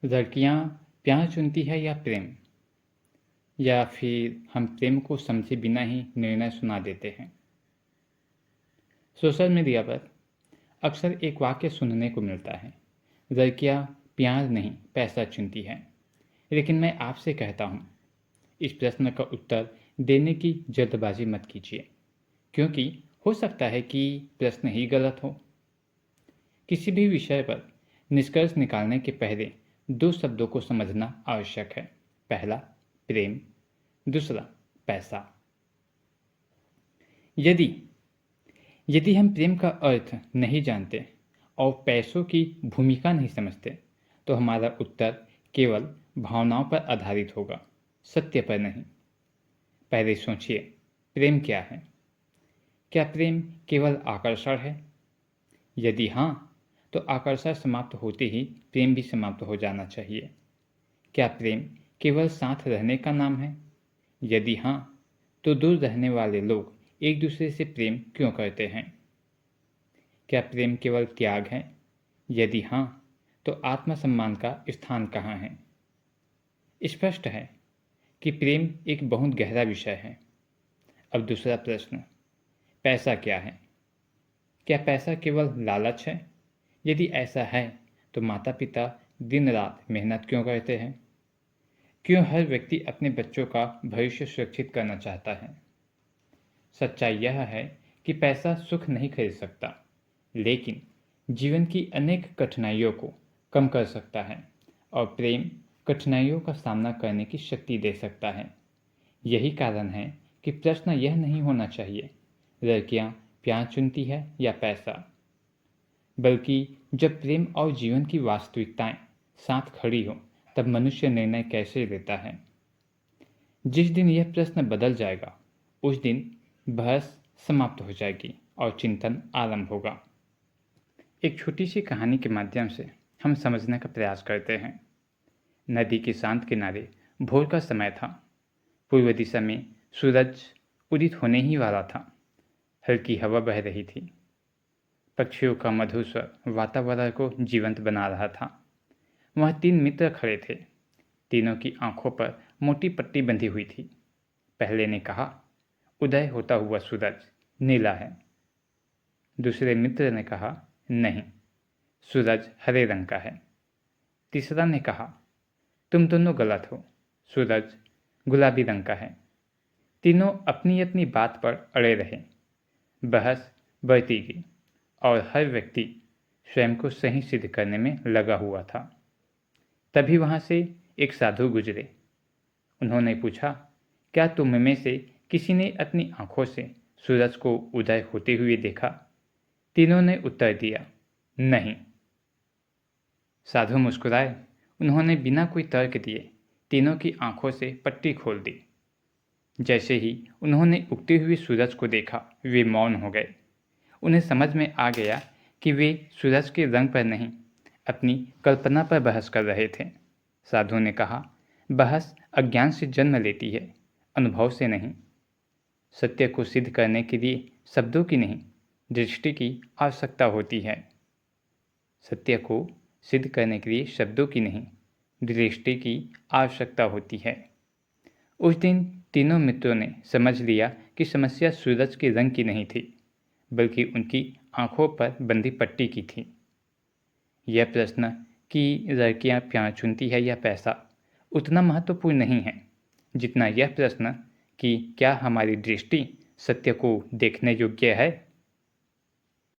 लड़कियां प्यार चुनती है या प्रेम, या फिर हम प्रेम को समझे बिना ही निर्णय सुना देते हैं। सोशल मीडिया पर अक्सर एक वाक्य सुनने को मिलता है, लड़कियां प्यार नहीं पैसा चुनती हैं। लेकिन मैं आपसे कहता हूं, इस प्रश्न का उत्तर देने की जल्दबाजी मत कीजिए, क्योंकि हो सकता है कि प्रश्न ही गलत हो। किसी भी विषय पर निष्कर्ष निकालने के पहले दो शब्दों को समझना आवश्यक है। पहला प्रेम, दूसरा पैसा। यदि यदि हम प्रेम का अर्थ नहीं जानते और पैसों की भूमिका नहीं समझते, तो हमारा उत्तर केवल भावनाओं पर आधारित होगा, सत्य पर नहीं। पहले सोचिए, प्रेम क्या है? क्या प्रेम केवल आकर्षण है? यदि हाँ, तो आकर्षण समाप्त होते ही प्रेम भी समाप्त हो जाना चाहिए। क्या प्रेम केवल साथ रहने का नाम है? यदि हाँ, तो दूर रहने वाले लोग एक दूसरे से प्रेम क्यों करते हैं? क्या प्रेम केवल त्याग है? यदि हाँ, तो आत्मसम्मान का स्थान कहाँ है? स्पष्ट है कि प्रेम एक बहुत गहरा विषय है। अब दूसरा प्रश्न, पैसा क्या है? क्या पैसा केवल लालच है? यदि ऐसा है, तो माता पिता दिन रात मेहनत क्यों करते हैं? क्यों हर व्यक्ति अपने बच्चों का भविष्य सुरक्षित करना चाहता है? सच्चाई यह है कि पैसा सुख नहीं खरीद सकता, लेकिन जीवन की अनेक कठिनाइयों को कम कर सकता है, और प्रेम कठिनाइयों का सामना करने की शक्ति दे सकता है। यही कारण है कि प्रश्न यह नहीं होना चाहिए, लड़कियां प्यार चुनती है या पैसा, बल्कि जब प्रेम और जीवन की वास्तविकताएं साथ खड़ी हो, तब मनुष्य निर्णय कैसे लेता है। जिस दिन यह प्रश्न बदल जाएगा, उस दिन बहस समाप्त हो जाएगी और चिंतन आरंभ होगा। एक छोटी सी कहानी के माध्यम से हम समझने का प्रयास करते हैं। नदी के शांत किनारे भोर का समय था। पूर्व दिशा में सूरज उदित होने ही वाला था। हल्की हवा बह रही थी। पक्षियों का मधुर स्वर वातावरण को जीवंत बना रहा था। वहाँ तीन मित्र खड़े थे। तीनों की आंखों पर मोटी पट्टी बंधी हुई थी। पहले ने कहा, उदय होता हुआ सूरज नीला है। दूसरे मित्र ने कहा, नहीं, सूरज हरे रंग का है। तीसरा ने कहा, तुम दोनों गलत हो, सूरज गुलाबी रंग का है। तीनों अपनी अपनी बात पर अड़े रहे। बहस बढ़ती गई और हर व्यक्ति स्वयं को सही सिद्ध करने में लगा हुआ था। तभी वहां से एक साधु गुजरे। उन्होंने पूछा, क्या तुम में से किसी ने अपनी आंखों से सूरज को उदय होते हुए देखा? तीनों ने उत्तर दिया, नहीं। साधु मुस्कुराए। उन्होंने बिना कोई तर्क दिए तीनों की आंखों से पट्टी खोल दी। जैसे ही उन्होंने उगते हुए सूरज को देखा, वे मौन हो गए। उन्हें समझ में आ गया कि वे सूरज के रंग पर नहीं, अपनी कल्पना पर बहस कर रहे थे। साधु ने कहा, बहस अज्ञान से जन्म लेती है, अनुभव से नहीं। सत्य को सिद्ध करने के लिए शब्दों की नहीं, दृष्टि की आवश्यकता होती है। सत्य को सिद्ध करने के लिए शब्दों की नहीं, दृष्टि की आवश्यकता होती है। उस दिन तीनों मित्रों ने समझ लिया कि समस्या सूरज के रंग की नहीं थी, बल्कि उनकी आंखों पर बंधी पट्टी की थी। यह प्रश्न कि लड़कियां प्यार चुनती है या पैसा उतना महत्वपूर्ण नहीं है, जितना यह प्रश्न कि क्या हमारी दृष्टि सत्य को देखने योग्य है।